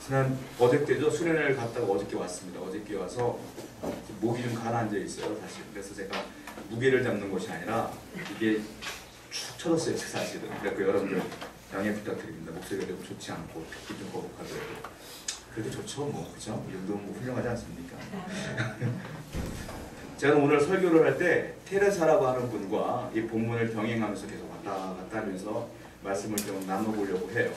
지난 어저께죠. 수련회를 갔다가 어저께 왔습니다. 어저께 와서 목이 좀 가라앉아 있어요, 사실. 그래서 제가 무게를 잡는 것이 아니라 이게 축 처졌어요, 사실은. 그래서 여러분들 양해 부탁드립니다. 목소리가 좀 좋지 않고 특히 좀 거북하더라도 그래도 좋죠, 뭐 그죠? 이 정도면 뭐 훌륭하지 않습니까? 제가 오늘 설교를 할 때 테레사라고 하는 분과 이 본문을 병행하면서 계속 왔다 갔다 하면서 말씀을 좀 나눠보려고 해요.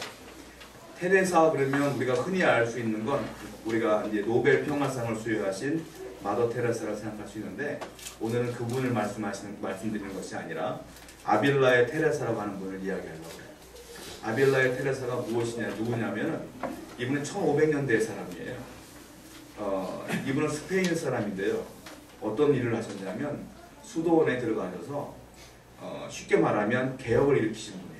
테레사 그러면 우리가 흔히 알 수 있는 건 우리가 이제 노벨 평화상을 수여하신 마더 테레사를 생각할 수 있는데 오늘은 그분을 말씀드리는 것이 아니라 아빌라의 테레사라고 하는 분을 이야기하려고 해요. 아빌라의 테레사가 누구냐면은 이분은 1500년대 사람이에요. 이분은 스페인 사람인데요. 어떤 일을 하셨냐면 수도원에 들어가셔서 쉽게 말하면 개혁을 일으키신 분이에요.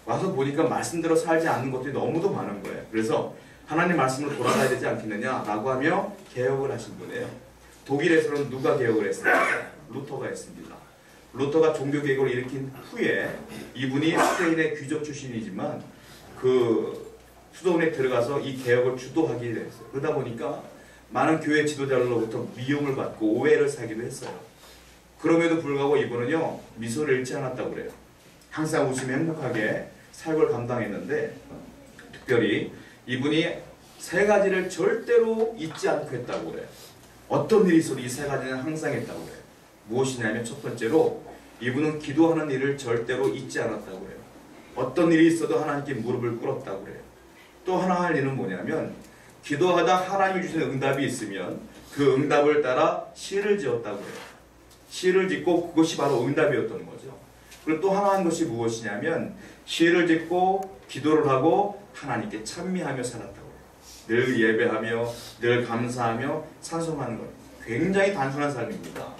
와서 보니까 말씀대로 살지 않는 것들이 너무도 많은 거예요. 그래서 하나님 말씀으로 돌아가야 되지 않겠느냐라고 하며 개혁을 하신 분이에요. 독일에서는 누가 개혁을 했습니까? 루터가 했습니다. 루터가 종교개혁을 일으킨 후에 이분이 스페인의 귀족 출신이지만 그 수도원에 들어가서 이 개혁을 주도하게 됐어요. 그러다 보니까 많은 교회 지도자들로부터 미움을 받고 오해를 사기도 했어요. 그럼에도 불구하고 이분은요 미소를 잃지 않았다고 그래요. 항상 웃으며 행복하게 삶을 감당했는데 특별히 이분이 세 가지를 절대로 잊지 않고 했다고 그래요. 어떤 일이 있어도 이 세 가지는 항상 했다고 그래요. 무엇이냐면 첫 번째로 이분은 기도하는 일을 절대로 잊지 않았다고 그래요. 어떤 일이 있어도 하나님께 무릎을 꿇었다고 그래요. 또 하나 할 일은 뭐냐면 기도하다 하나님이 주신 응답이 있으면 그 응답을 따라 시를 지었다고 해요. 시를 짓고 그것이 바로 응답이었던 거죠. 그리고 또 하나 한 것이 무엇이냐면 시를 짓고 기도를 하고 하나님께 찬미하며 살았다고 해요. 늘 예배하며 늘 감사하며 찬송하는 것. 굉장히 단순한 삶입니다.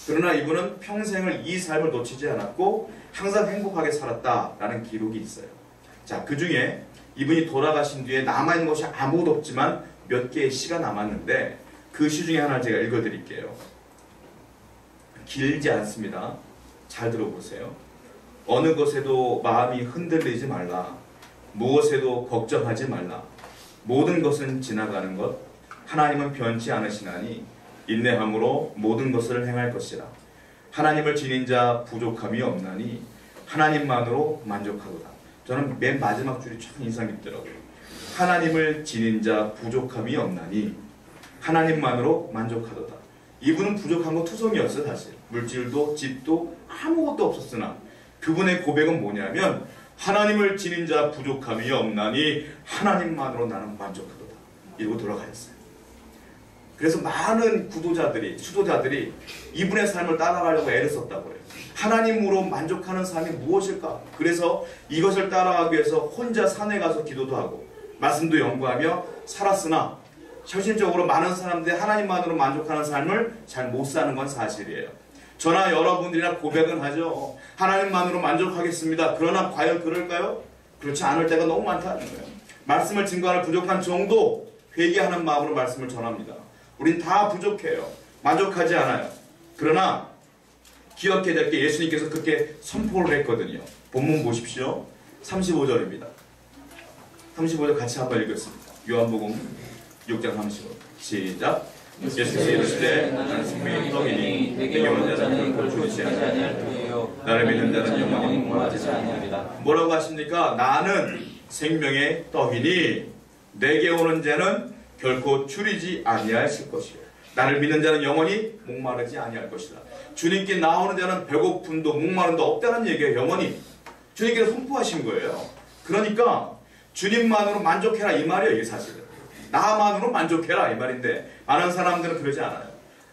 그러나 이분은 평생을 이 삶을 놓치지 않았고 항상 행복하게 살았다라는 기록이 있어요. 자, 그 중에 이분이 돌아가신 뒤에 남아있는 것이 아무것도 없지만 몇 개의 시가 남았는데 그 시 중에 하나 제가 읽어드릴게요. 길지 않습니다. 잘 들어보세요. 어느 것에도 마음이 흔들리지 말라. 무엇에도 걱정하지 말라. 모든 것은 지나가는 것. 하나님은 변치 않으시나니 인내함으로 모든 것을 행할 것이라. 하나님을 지닌 자 부족함이 없나니 하나님만으로 만족하도다. 저는 맨 마지막 줄이 참 인상 깊더라고요. 하나님을 지닌 자 부족함이 없나니 하나님만으로 만족하도다. 이분은 부족한 거 투성이었어요. 사실 물질도 집도 아무것도 없었으나 그분의 고백은 뭐냐면 하나님을 지닌 자 부족함이 없나니 하나님만으로 나는 만족하도다. 이러고 돌아가셨어요. 그래서 많은 구도자들이 수도자들이 이분의 삶을 따라가려고 애를 썼다고 해요. 하나님으로 만족하는 삶이 무엇일까? 그래서 이것을 따라가기 위해서 혼자 산에 가서 기도도 하고 말씀도 연구하며 살았으나 현실적으로 많은 사람들이 하나님만으로 만족하는 삶을 잘 못 사는 건 사실이에요. 저나 여러분들이나 고백은 하죠. 하나님만으로 만족하겠습니다. 그러나 과연 그럴까요? 그렇지 않을 때가 너무 많다는 거예요. 말씀을 증거하는 부족한 정도 회개하는 마음으로 말씀을 전합니다. 우린 다 부족해요. 만족하지 않아요. 그러나 기억해야 될 게 예수님께서 그렇게 선포를 했거든요. 본문 보십시오. 35절입니다. 35절 같이 한번 읽겠습니다. 요한복음 6장 35절 시작. 예수께서 이르시되 나는 생명의 떡이니 내게 오는 자는 결코 죽지 아니하리요 나를 믿는 자는 영원히 목마르지 아니하리라. 뭐라고 하십니까? 나는 생명의 떡이니 내게 오는 자는 결코 줄이지 아니하실 것이요 나를 믿는 자는 영원히 목마르지 아니할 것이다. 주님께 나오는 자는 배고픔도 목마름도 없다는 얘기예요. 영원히 주님께서 선포하신 거예요. 그러니까 주님만으로 만족해라 이 말이에요. 이게 사실은 나만으로 만족해라 이 말인데 많은 사람들은 그러지 않아요.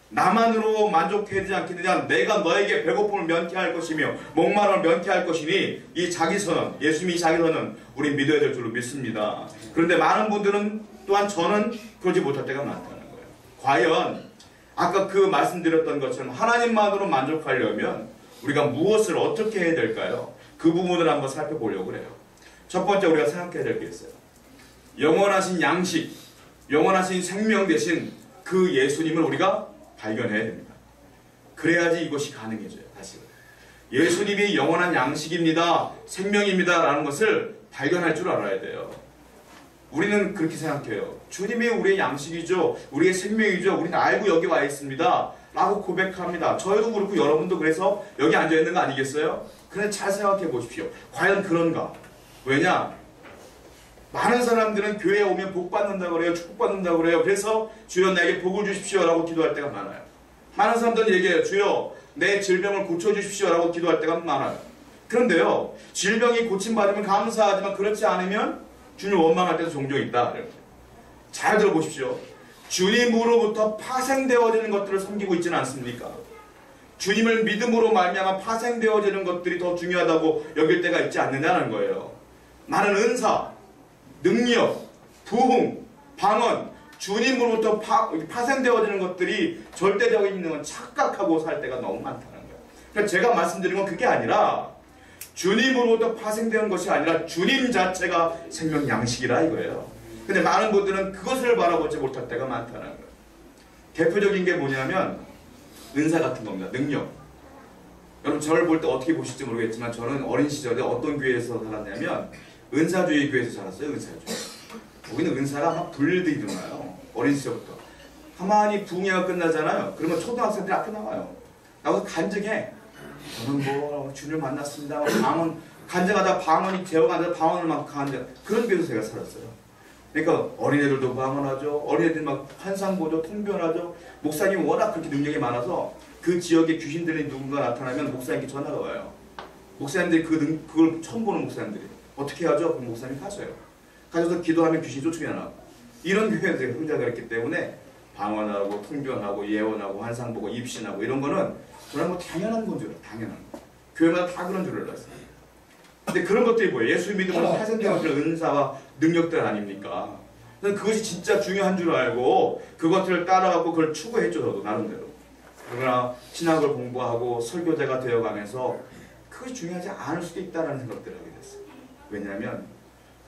나만으로 만족하지 않겠느냐. 내가 너에게 배고픔을 면케할 것이며 목마름을 면케할 것이니 이 자기선언, 예수님이 자기선언 우리 믿어야 될 줄로 믿습니다. 그런데 많은 분들은 또한 저는 그러지 못할 때가 많다는 거예요. 과연 아까 그 말씀드렸던 것처럼 하나님만으로 만족하려면 우리가 무엇을 어떻게 해야 될까요? 그 부분을 한번 살펴보려고 그래요. 첫 번째 우리가 생각해야 될 게 있어요. 영원하신 양식, 영원하신 생명 대신 그 예수님을 우리가 발견해야 됩니다. 그래야지 이것이 가능해져요. 사실은 예수님이 영원한 양식입니다, 생명입니다 라는 것을 발견할 줄 알아야 돼요. 우리는 그렇게 생각해요. 주님이 우리의 양식이죠. 우리의 생명이죠. 우리는 알고 여기 와 있습니다. 라고 고백합니다. 저희도 그렇고 여러분도 그래서 여기 앉아있는 거 아니겠어요? 그런데 잘 생각해 보십시오. 과연 그런가? 왜냐? 많은 사람들은 교회에 오면 복 받는다고 그래요. 축복받는다고 그래요. 그래서 주여 나에게 복을 주십시오 라고 기도할 때가 많아요. 많은 사람들은 얘기해요. 주여 내 질병을 고쳐주십시오 라고 기도할 때가 많아요. 그런데요, 질병이 고침받으면 감사하지만 그렇지 않으면 주님을 원망할 때도 종종 있다. 잘 들어보십시오. 주님으로부터 파생되어지는 것들을 섬기고 있지는 않습니까? 주님을 믿음으로 말미암아 파생되어지는 것들이 더 중요하다고 여길 때가 있지 않느냐는 거예요. 많은 은사, 능력, 부흥, 방언, 주님으로부터 파생되어지는 것들이 절대적인 있는 건 착각하고 살 때가 너무 많다는 거예요. 그러니까 제가 말씀드린 건 그게 아니라 주님으로부터 파생되는 것이 아니라 주님 자체가 생명 양식이라 이거예요. 근데 많은 분들은 그것을 바라보지 못할 때가 많다는 거예요. 대표적인 게 뭐냐면 은사 같은 겁니다. 능력. 여러분 저를 볼 때 어떻게 보실지 모르겠지만 저는 어린 시절에 어떤 교회에서 살았냐면 은사주의 교회에서 자랐어요. 은사주의. 거기는 은사가 막 불들이 일어나요. 어린 시절부터. 가만히 부흥회가 끝나잖아요. 그러면 초등학생들이 앞에 나와요. 나와서 간증해. 저는 뭐 주님을 만났습니다. 방언 간증하다 방언이 되어가다 방언을 막 간증. 그런 교회에서 제가 살았어요. 그러니까 어린애들도 방언하죠. 어린애들 막 환상 보죠. 통변하죠. 목사님이 워낙 그렇게 능력이 많아서 그 지역에 귀신들이 누군가 나타나면 목사님께 전화가 와요. 목사님들이 그걸 처음 보는 목사님들이 어떻게 하죠? 그럼 목사님이 가셔요. 가셔서 기도하면 귀신이 쫓겨나고. 이런 교회에서 제가 흥작을 했기 때문에 방언하고 통변하고 예언하고 환상 보고 입신하고 이런 거는 저는 뭐 당연한 건 줄 알아요. 당연한 거. 교회마다 다 그런 줄 알았어요. 근데 그런 것들이 뭐예요? 예수 믿음으로 파생된 것들 은사와 능력들 아닙니까? 저는 그것이 진짜 중요한 줄 알고 그것들을 따라가고 그걸 추구했죠. 저도 나름대로. 그러나 신학을 공부하고 설교자가 되어가면서 그것이 중요하지 않을 수도 있다는 생각들을 하게 됐어요. 왜냐하면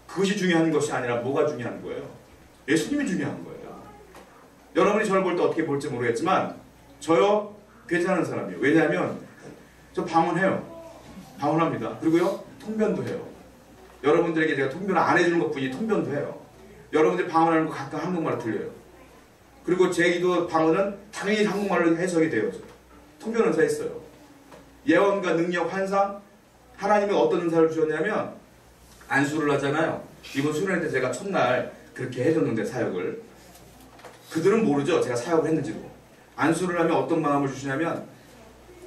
그것이 중요한 것이 아니라 뭐가 중요한 거예요? 예수님이 중요한 거예요. 여러분이 저를 볼 때 어떻게 볼지 모르겠지만 저요 괜찮은 사람이에요. 왜냐하면 저 방언해요. 방언합니다. 그리고요 통변도 해요. 여러분들에게 제가 통변을 안 해주는 것뿐이 통변도 해요. 여러분들이 방언하는 거 가끔 한국말로 들려요. 그리고 제 기도 방언은 당연히 한국말로 해석이 되어요. 통변 은사 있어요. 예언과 능력, 환상 하나님이 어떤 은사를 주셨냐면 안수를 하잖아요. 이번 수련회 때 제가 첫날 그렇게 해줬는데 사역을 그들은 모르죠. 제가 사역을 했는지도. 안수를 하면 어떤 마음을 주시냐면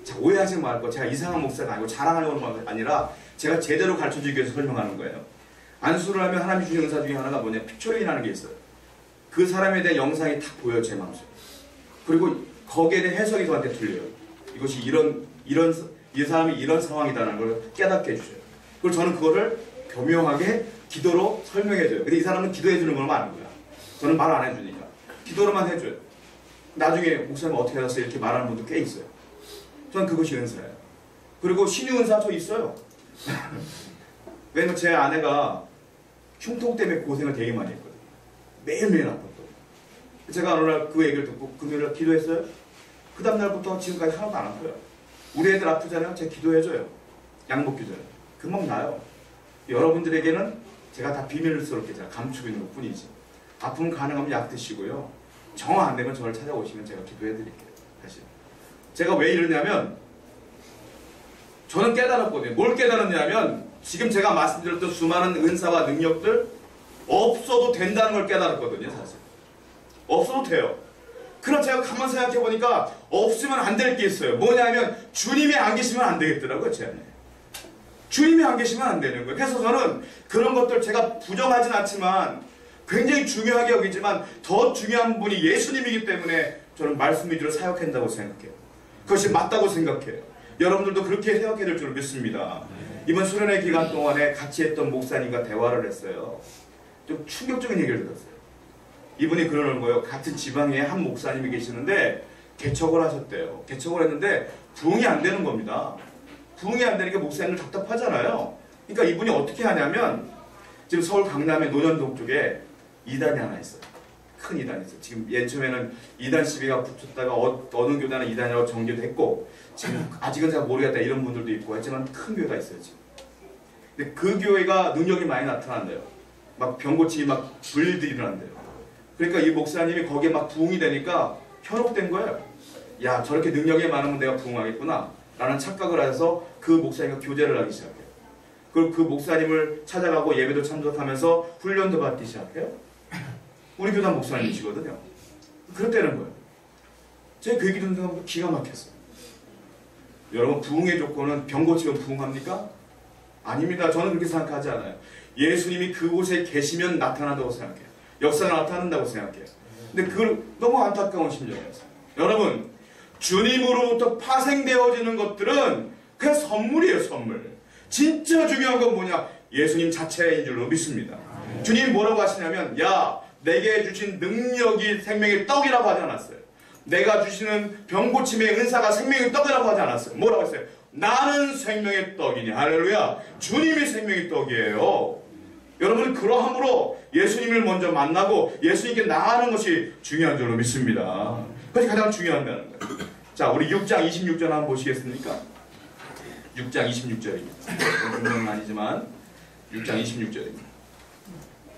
자, 오해하지 말고 제가 이상한 목사가 아니고 자랑하려는 건 아니라 제가 제대로 가르쳐주기 위해서 설명하는 거예요. 안수를 하면 하나님이 주신 은사 중에 하나가 뭐냐 픽처링이라는 게 있어요. 그 사람에 대한 영상이 딱 보여요. 제 마음속에. 그리고 거기에 대한 해석이 저한테 들려요. 이것이 이 사람이 이런 상황이다라는 걸 깨닫게 해주셔요. 그리고 저는 그거를 교묘하게 기도로 설명해줘요. 근데 이 사람은 기도해주는 걸 아는 거야. 저는 말 안 해주니까. 기도로만 해줘요. 나중에 목사님 어떻게 하셨어요? 이렇게 말하는 분도 꽤 있어요. 저는 그것이 은사예요. 그리고 신유 은사 저 있어요. 왜냐면 제 아내가 흉통 때문에 고생을 되게 많이 했거든요. 매일매일 아팠거든요. 제가 어느 날 그 얘기를 듣고 금요일날 기도했어요. 그 다음날부터 지금까지 하나도 안 아파요. 우리 애들 아프잖아요. 제가 기도해줘요. 양복 기도해요. 금방 나요. 여러분들에게는 제가 다 비밀스럽게 제가 감추고 있는 것 뿐이지. 아프면 가능하면 약 드시고요. 정 안 되면 저를 찾아오시면 제가 기도해드릴게요. 사실. 제가 왜 이러냐면 저는 깨달았거든요. 뭘 깨달았냐면 지금 제가 말씀드렸던 수많은 은사와 능력들 없어도 된다는 걸 깨달았거든요. 사실. 없어도 돼요. 그럼 제가 가만 생각해 보니까 없으면 안 될 게 있어요. 뭐냐면 주님이 안 계시면 안 되겠더라고요. 제 안에. 주님이 안 계시면 안 되는 거예요. 그래서 저는 그런 것들 제가 부정하진 않지만 굉장히 중요하게 여기지만 더 중요한 분이 예수님이기 때문에 저는 말씀 위주로 사역한다고 생각해요. 그것이 맞다고 생각해요. 여러분들도 그렇게 생각해야 될 줄 믿습니다. 이번 수련회 기간 동안에 같이 했던 목사님과 대화를 했어요. 좀 충격적인 얘기를 들었어요. 이분이 그러는 거예요. 같은 지방에 한 목사님이 계시는데 개척을 하셨대요. 개척을 했는데 부흥이 안 되는 겁니다. 부흥이 안 되니까 목사님들 답답하잖아요. 그러니까 이분이 어떻게 하냐면 지금 서울 강남의 논현동 쪽에 이단이 하나 있어요. 큰 이단이 있어요. 지금 옛 처음에는 이단 시비가 붙었다가 어느 교단은 이단이라고 정교됐고 지금 아직은 잘 모르겠다 이런 분들도 있고 하지만 큰 교회가 있어요. 지금. 근데 그 교회가 능력이 많이 나타난대요. 막 병고침이 막 불들이 일어난대요. 그러니까 이 목사님이 거기에 막 부흥이 되니까 현혹된 거예요. 야, 저렇게 능력이 많으면 내가 부흥하겠구나 라는 착각을 해서 그 목사님과 교제를 하기 시작해요. 그리고 그 목사님을 찾아가고 예배도 참석하면서 훈련도 받기 시작해요. 우리 교단 목사님이시거든요. 그랬다는 거예요. 제가 그 얘기 듣는 순간 기가 막혔어요. 여러분, 부흥의 조건은 병 고치면 부흥합니까? 아닙니다. 저는 그렇게 생각하지 않아요. 예수님이 그곳에 계시면 나타난다고 생각해요. 역사가 나타난다고 생각해요. 근데 그걸 너무 안타까운 심정이었어요. 여러분, 주님으로부터 파생되어지는 것들은 그냥 선물이에요. 선물. 진짜 중요한 건 뭐냐? 예수님 자체인 줄로 믿습니다. 주님이 뭐라고 하시냐면, 야, 내게 주신 능력이 생명의 떡이라고 하지 않았어요. 내가 주시는 병고침의 은사가 생명의 떡이라고 하지 않았어요. 뭐라고 했어요? 나는 생명의 떡이니. 할렐루야. 주님이 생명의 떡이에요. 여러분, 그러함으로 예수님을 먼저 만나고 예수님께 나아가는 것이 중요한 줄로 믿습니다. 그것이 가장 중요하다는 거예요. 자, 우리 6장 26절 한번 보시겠습니까? 6장 26절입니다. 분명은 아니지만 6장 26절입니다.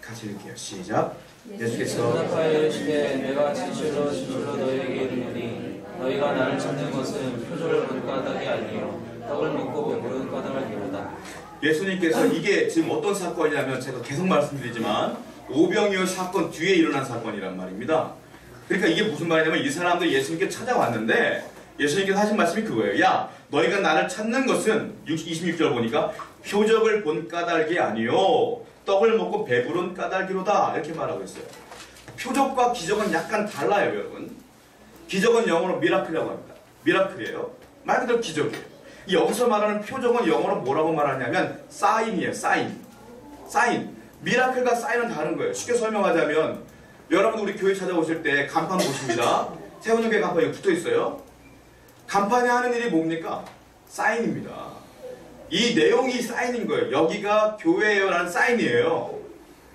같이 읽게요. 시작. 예수께서 대답하여 이르시되 내가 진실로 진실로 너희에게 이르노니 너희가 나를 찾는 것은 표적을 본 까닭이 아니요 떡을 먹고 배부른 까닭이로다. 예수님께서 이게 지금 어떤 사건이냐면 제가 계속 말씀드리지만 오병이어 사건 뒤에 일어난 사건이란 말입니다. 그러니까 이게 무슨 말이냐면 이 사람들 예수님께 찾아왔는데 예수님께서 하신 말씀이 그거예요. 야, 너희가 나를 찾는 것은 26절 보니까 표적을 본 까닭이 아니요 떡을 먹고 배부른 까닭이로다 이렇게 말하고 있어요. 표적과 기적은 약간 달라요, 여러분. 기적은 영어로 미라클이라고 합니다. 미라클이에요. 말 그대로 기적이에요. 여기서 말하는 표적은 영어로 뭐라고 말하냐면 사인이에요. 사인. 미라클과 사인은 다른 거예요. 쉽게 설명하자면 여러분 우리 교회 찾아오실 때 간판 보십니다. 세운교회 간판이 붙어 있어요. 간판에 하는 일이 뭡니까? 사인입니다. 이 내용이 사인인 거예요. 여기가 교회예요라는 사인이에요.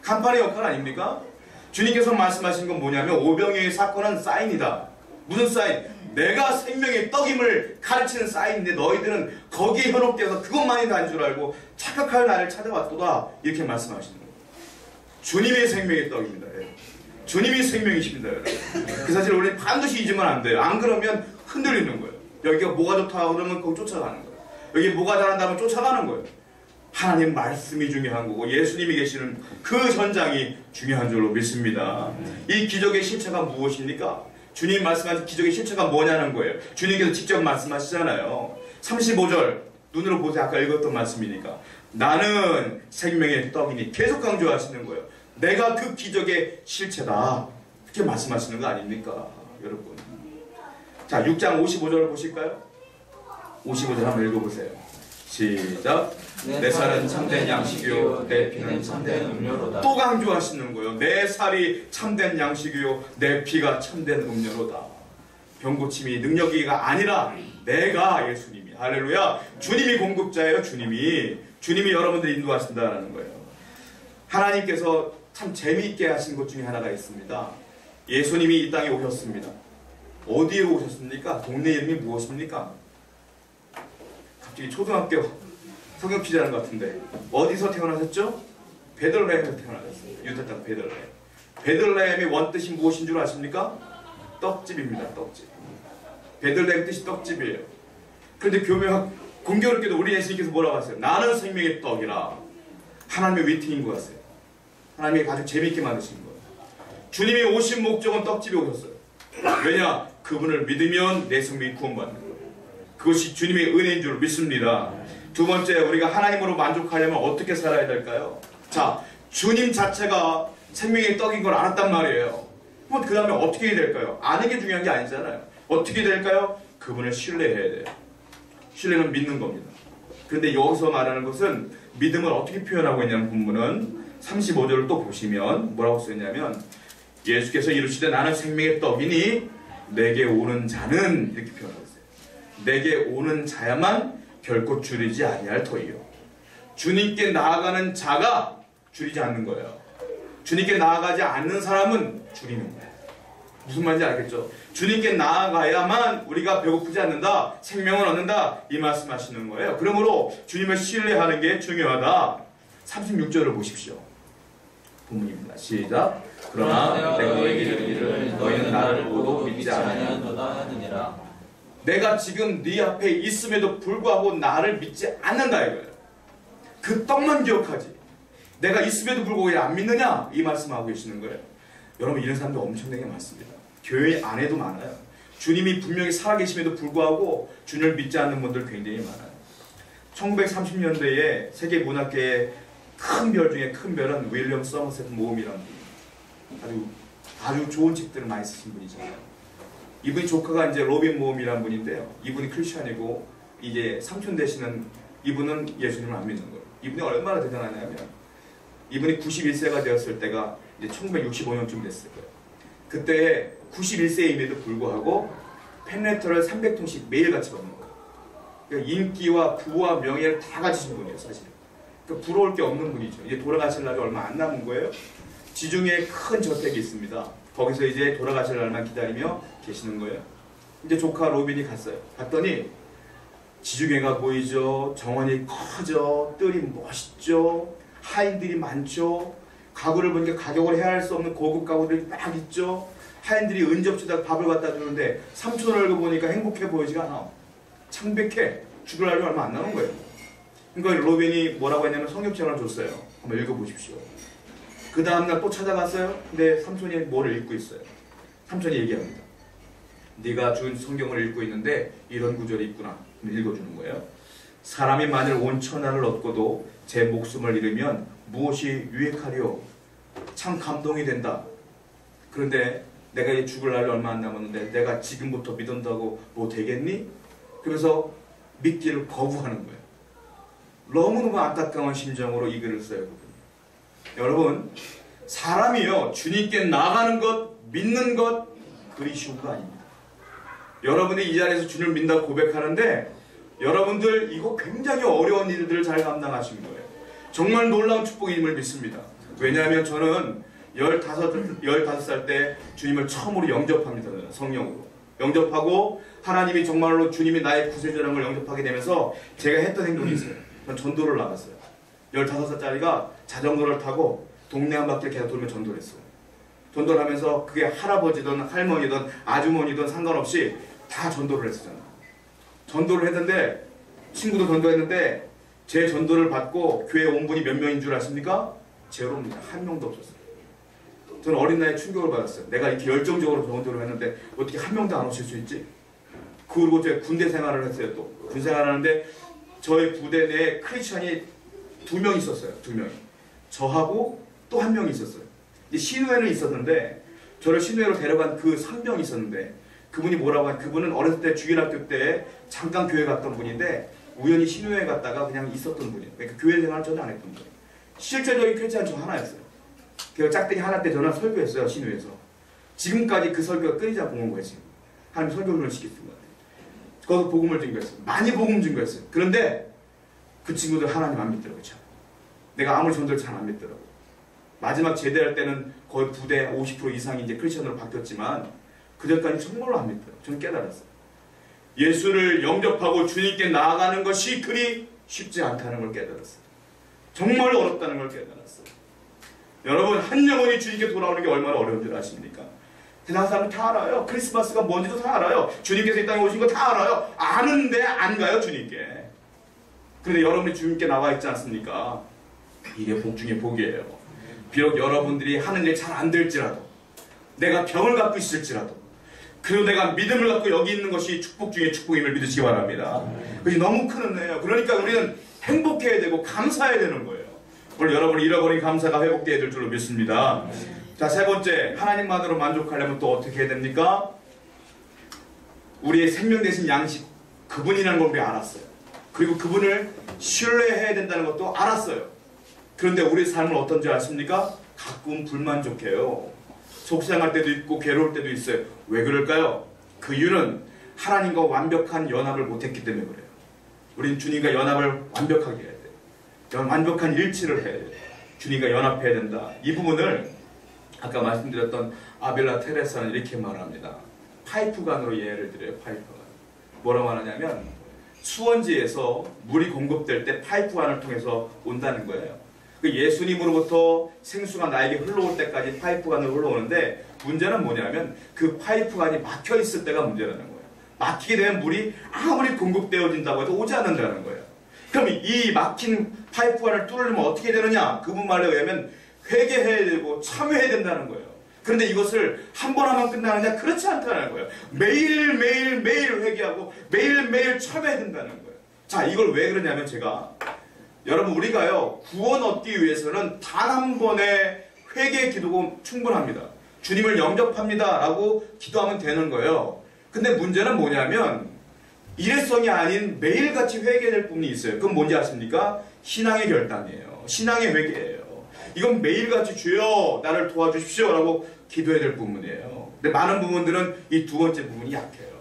간판의 역할 아닙니까? 주님께서 말씀하신 건 뭐냐면 오병이어의 사건은 사인이다. 무슨 사인? 내가 생명의 떡임을 가르치는 사인인데 너희들은 거기에 현혹되어서 그것만이 단 줄 알고 착각할 나를 찾아왔도다. 이렇게 말씀하시는 거예요. 주님의 생명의 떡입니다. 주님이 생명이십니다. 여러분. 그 사실을 우리는 반드시 잊으면 안 돼요. 안 그러면 흔들리는 거예요. 여기가 뭐가 좋다 그러면 거기 쫓아가는 거예요. 여기 뭐가 잘한다면 쫓아가는 거예요. 하나님 말씀이 중요한 거고 예수님이 계시는 그 현장이 중요한 줄로 믿습니다. 이 기적의 실체가 무엇입니까? 주님 말씀하신 기적의 실체가 뭐냐는 거예요. 주님께서 직접 말씀하시잖아요. 35절 눈으로 보세요. 아까 읽었던 말씀이니까. 나는 생명의 떡이니 계속 강조하시는 거예요. 내가 그 기적의 실체다. 이렇게 말씀하시는 거 아닙니까? 여러분. 자, 6장 55절을 보실까요? 55절 한번 읽어보세요. 시작. 내 살은 참된 양식이요 내 피는 참된 음료로다. 또 강조하시는 거예요. 내 살이 참된 양식이요 내 피가 참된 음료로다. 병고침이 능력이가 아니라 내가 예수님이. 할렐루야. 주님이 공급자예요. 주님이 여러분들 인도하신다는 거예요. 하나님께서 참 재미있게 하신 것 중에 하나가 있습니다. 예수님이 이 땅에 오셨습니다. 어디에 오셨습니까? 동네 이름이 무엇입니까? 갑자기 초등학교 성경 퀴즈 하는 것 같은데 어디서 태어나셨죠? 베들레헴에서 태어나셨어요. 유다 땅 베들레헴. 베들레헴의 원뜻이 무엇인 줄 아십니까? 떡집입니다. 떡집. 베들레헴 뜻이 떡집이에요. 그런데 교묘한 공교롭게도 우리 예수님께서 뭐라고 하세요? 나는 생명의 떡이라. 하나님의 위트인 것 같아요. 하나님이 아주 재미있게 만드신 거예요. 주님이 오신 목적은 떡집에 오셨어요. 왜냐? 그분을 믿으면 내 생명이 구원받는 거예요. 그것이 주님의 은혜인 줄 믿습니다. 두 번째, 우리가 하나님으로 만족하려면 어떻게 살아야 될까요? 자, 주님 자체가 생명의 떡인 걸 알았단 말이에요. 그럼 그 다음에 어떻게 해야 될까요? 아는 게 중요한 게 아니잖아요. 어떻게 될까요? 그분을 신뢰해야 돼요. 신뢰는 믿는 겁니다. 그런데 여기서 말하는 것은 믿음을 어떻게 표현하고 있냐면 본문은 35절을 또 보시면 뭐라고 써있냐면 예수께서 이르시되 나는 생명의 떡이니 내게 오는 자는 이렇게 표현하고 있어요. 내게 오는 자야만 결코 줄이지 아니할 터이요. 주님께 나아가는 자가 줄이지 않는 거예요. 주님께 나아가지 않는 사람은 줄이는 거예요. 무슨 말인지 알겠죠? 주님께 나아가야만 우리가 배고프지 않는다, 생명을 얻는다, 이 말씀하시는 거예요. 그러므로 주님을 신뢰하는 게 중요하다. 36절을 보십시오. 본문입니다. 시작. 그러나 내가 너에게 이르기를 너희는 나를 보고 믿지 아니하는도다 하느니라. 내가 지금 네 앞에 있음에도 불구하고 나를 믿지 않는다 이거예요. 그 떡만 기억하지. 내가 있음에도 불구하고 안 믿느냐? 이 말씀하고 계시는 거예요. 여러분 이런 사람들 엄청나게 많습니다. 교회 안에도 많아요. 주님이 분명히 살아계심에도 불구하고 주님을 믿지 않는 분들 굉장히 많아요. 1930년대에 세계 문학계의 큰 별 중에 큰 별은 윌리엄 서머셋 모음이라는 분이에요. 아주 좋은 책들을 많이 쓰신 분이잖아요. 이분이 조카가 이제 로빈 모음이라는 분인데요. 이분이 크리스천이고 이제 삼촌 되시는 이분은 예수님을 안 믿는 거예요. 이분이 얼마나 대단하냐면 이분이 91세가 되었을 때가 이제 1965년쯤 됐을 거예요. 그때 91세임에도 불구하고 펜레터를 300통씩 매일같이 받는 거예요. 그러니까 인기와 부와 명예를 다 가지신 분이에요, 사실. 그러니까 부러울 게 없는 분이죠. 이제 돌아가실 날이 얼마 안 남은 거예요. 지중해에 큰 저택이 있습니다. 거기서 이제 돌아가실 날만 기다리며 계시는 거예요. 이제 조카 로빈이 갔어요. 갔더니 지중해가 보이죠. 정원이 커져. 뜰이 멋있죠. 하인들이 많죠. 가구를 보니까 가격을 헤아릴 수 없는 고급 가구들이 막 있죠. 하인들이 은접시에다가 밥을 갖다 주는데 삼촌 얼굴 보니까 행복해 보이지가 않아. 창백해. 죽을 날이 얼마 안 남은 거예요. 그러니까 로빈이 뭐라고 했냐면 성경책을 줬어요. 한번 읽어보십시오. 그 다음날 또 찾아갔어요. 근데 삼촌이 뭐를 읽고 있어요. 삼촌이 얘기합니다. 네가 준 성경을 읽고 있는데 이런 구절이 있구나. 읽어주는 거예요. 사람이 만일 온 천하를 얻고도 제 목숨을 잃으면 무엇이 유익하리요? 참 감동이 된다. 그런데 내가 이 죽을 날이 얼마 안 남았는데 내가 지금부터 믿는다고 뭐 되겠니? 그래서 믿기를 거부하는 거예요. 너무너무 안타까운 심정으로 이 글을 써요. 여러분, 사람이요 주님께 나가는 것, 믿는 것 그리 쉬운 거 아닙니다. 여러분이 이 자리에서 주님을 믿는다고 고백하는데 여러분들 이거 굉장히 어려운 일들을 잘 감당하시는 거예요. 정말 놀라운 축복임을 믿습니다. 왜냐하면 저는 15살 때 주님을 처음으로 영접합니다. 성령으로 영접하고 하나님이 정말로 주님이 나의 구세주라는 걸 영접하게 되면서 제가 했던 행동이 있어요. 전 전도를 나갔어요. 15살짜리가 자전거를 타고 동네 한 바퀴를 계속 돌며 전도를 했어요. 전도를 하면서 그게 할아버지든 할머니든 아주머니든 상관없이 다 전도를 했었잖아요. 전도를 했는데 친구도 전도했는데 제 전도를 받고 교회 온 분이 몇 명인 줄 아십니까? 제로입니다. 한 명도 없었어요. 저는 어린 나이에 충격을 받았어요. 내가 이렇게 열정적으로 전도를 했는데 어떻게 한 명도 안 오실 수 있지? 그리고 제가 군대 생활을 했어요. 또 군 생활을 하는데 저희 부대 내에 크리스천이 2명 있었어요. 2명이. 저하고 또 한 명이 있었어요. 이제 신우회는 있었는데 저를 신우회로 데려간 그 3명이 있었는데 그분이 뭐라고 하냐, 그분은 어렸을 때 주일학교 때 잠깐 교회 갔던 분인데 우연히 신우회 갔다가 그냥 있었던 분이에요. 그러니까 교회 생활을 전혀 안 했던 거예요. 실제적인 크리스찬 저 하나였어요. 그래서 짝대기 하나 때 저는 설교했어요. 신우회에서. 지금까지 그 설교가 끊이지 않고 온 거예요. 지금. 하나님 설교를 시켰던 것 같아요. 거기서 복음을 증거했어요. 많이 복음 증거했어요. 그런데 그 친구들 하나님 안 믿더라고요. 내가 아무리 전도를 잘 안 믿더라고요. 마지막 제대할 때는 거의 부대 50% 이상이 이제 크리스천으로 바뀌었지만 그전까지 정말로 안 믿더라고요. 저는 깨달았어요. 예수를 영접하고 주님께 나아가는 것이 그리 쉽지 않다는 걸 깨달았어요. 정말 어렵다는 걸 깨달았어요. 여러분, 한 영혼이 주님께 돌아오는 게 얼마나 어려운 줄 아십니까? 세상 사람 다 알아요. 크리스마스가 뭔지도 다 알아요. 주님께서 이 땅에 오신 거 다 알아요. 아는데 안 가요, 주님께. 그런데 여러분이 주님께 나와 있지 않습니까? 이게 복 중에 복이에요. 비록 여러분들이 하는 일 잘 안 될지라도, 내가 병을 갖고 있을지라도, 그리고 내가 믿음을 갖고 여기 있는 것이 축복 중에 축복임을 믿으시기 바랍니다. 그것이 너무 큰 은혜예요. 그러니까 우리는 행복해야 되고 감사해야 되는 거예요. 오늘 여러분이 잃어버린 감사가 회복되어야 될 줄로 믿습니다. 자, 세 번째, 하나님만으로 만족하려면 또 어떻게 해야 됩니까? 우리의 생명 대신 양식, 그분이라는 걸 우리 알았어요. 그리고 그분을 신뢰해야 된다는 것도 알았어요. 그런데 우리 삶은 어떤지 아십니까? 가끔 불만족해요. 속상할 때도 있고 괴로울 때도 있어요. 왜 그럴까요? 그 이유는 하나님과 완벽한 연합을 못했기 때문에 그래요. 우린 주님과 연합을 완벽하게 해야 돼요. 완벽한 일치를 해야 돼요. 주님과 연합해야 된다. 이 부분을 아까 말씀드렸던 아벨라 테레사는 이렇게 말합니다. 파이프관으로 예를 들어요. 파이프관. 뭐라고 하느냐면 수원지에서 물이 공급될 때 파이프관을 통해서 온다는 거예요. 그 예수님으로부터 생수가 나에게 흘러올 때까지 파이프관으로 흘러오는데 문제는 뭐냐면 그 파이프관이 막혀 있을 때가 문제라는 거예요. 막히게 되면 물이 아무리 공급되어진다고 해도 오지 않는다는 거예요. 그럼 이 막힌 파이프관을 뚫으려면 어떻게 되느냐? 그분 말에 의하면 회개해야 되고 참회해야 된다는 거예요. 그런데 이것을 한 번 하면 끝나느냐? 그렇지 않다는 거예요. 매일 회개하고 매일 참회해야 된다는 거예요. 자, 이걸 왜 그러냐면 제가 여러분 우리가요 구원 얻기 위해서는 단 한 번의 회개 기도가 충분합니다. 주님을 영접합니다 라고 기도하면 되는 거예요. 근데 문제는 뭐냐면 일회성이 아닌 매일같이 회개될 부분이 있어요. 그건 뭔지 아십니까? 신앙의 결단이에요. 신앙의 회개예요. 이건 매일같이 주여 나를 도와주십시오 라고 기도해야 될 부분이에요. 근데 많은 부분들은 이 두 번째 부분이 약해요.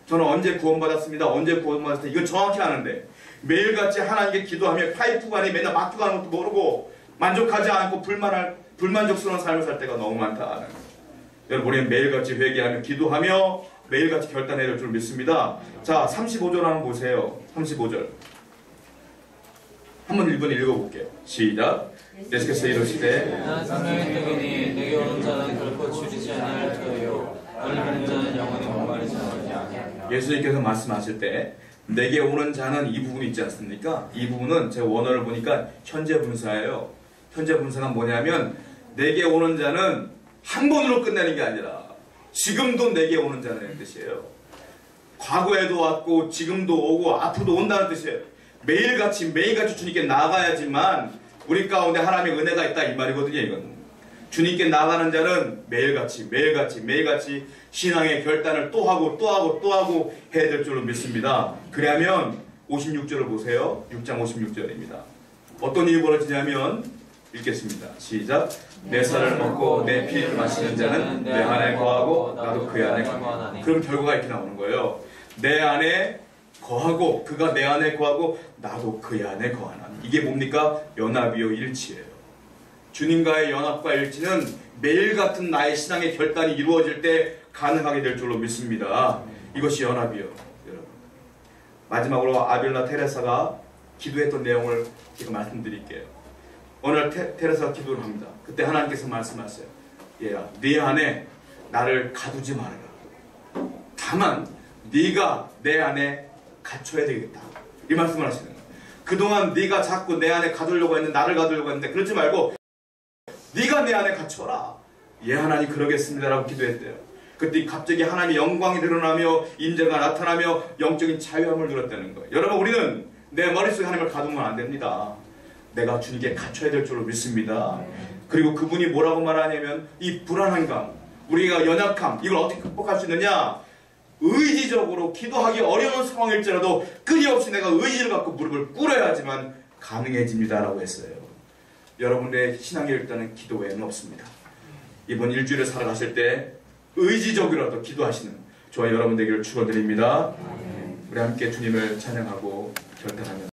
저는 언제 구원받았습니다. 언제 구원받았습니다. 이건 정확히 아는데 매일같이 하나님께 기도하며 파이프관이 맨날 막혀가는 것도 모르고 만족하지 않고 불만족스러운 삶을 살 때가 너무 많다는 거예요. 여러분 우리는 매일같이 회개하며 기도하며 매일같이 결단해야 될 줄 믿습니다. 자, 35절 한번 보세요. 35절 한번 1번 읽어볼게요. 시작. 예수께서 이르시되 난 생명의 떡이니 내게 오는 자는 결코 줄이지 않을 터요 나를 믿는 자는 영원히 목마르지 않으리라. 예수님께서 말씀하실 때 내게 오는 자는 이 부분이 있지 않습니까? 이 부분은 제가 원어를 보니까 현재 분사예요. 현재 분사가 뭐냐면 내게 오는 자는 한 번으로 끝내는 게 아니라 지금도 내게 오는 자라는 뜻이에요. 과거에도 왔고 지금도 오고 앞으로도 온다는 뜻이에요. 매일같이 주님께 나가야지만 우리 가운데 하나님의 은혜가 있다 이 말이거든요. 이건 주님께 나가는 자는 매일같이 신앙의 결단을 또 하고 해야 될 줄로 믿습니다. 그러면 56절을 보세요. 6장 56절입니다. 어떤 일이 벌어지냐면 읽겠습니다. 시작. 내 살을 먹고 내 피를 마시는 자는 내 안에 거하고 나도 그 안에 거하나니. 그럼 결과가 이렇게 나오는 거예요. 내 안에 거하고 그가 내 안에 거하고 나도 그 안에 거하나니. 이게 뭡니까? 연합이요 일치예요. 주님과의 연합과 일치는 매일 같은 나의 신앙의 결단이 이루어질 때 가능하게 될 줄로 믿습니다. 이것이 연합이요. 여러분. 마지막으로 아빌라 테레사가 기도했던 내용을 제가 말씀드릴게요. 어느 날 테레사가 기도를 합니다. 그때 하나님께서 말씀하세요. 얘야, 네 안에 나를 가두지 말아라. 다만 네가 내 안에 갇혀야 되겠다. 이 말씀을 하시는 거예요. 그동안 네가 자꾸 내 안에 가두려고 했는데 나를 가두려고 했는데 그러지 말고 네가 내 안에 갇혀라. 예, 하나님 그러겠습니다 라고 기도했대요. 그때 갑자기 하나님의 영광이 드러나며 인재가 나타나며 영적인 자유함을 누렸다는 거예요. 여러분 우리는 내 머릿속에 하나님을 가두면 안 됩니다. 내가 주님께 갇혀야 될 줄로 믿습니다. 그리고 그분이 뭐라고 말하냐면 이 불안한 감, 우리가 연약함, 이걸 어떻게 극복할 수 있느냐? 의지적으로 기도하기 어려운 상황일지라도 끊임없이 내가 의지를 갖고 무릎을 꿇어야지만 가능해집니다 라고 했어요. 여러분의 신앙의 일단은 기도 외에는 없습니다. 이번 일주일을 살아가실 때 의지적이라도 기도하시는 저와 여러분 되기를 축원드립니다. 우리 함께 주님을 찬양하고 결단하며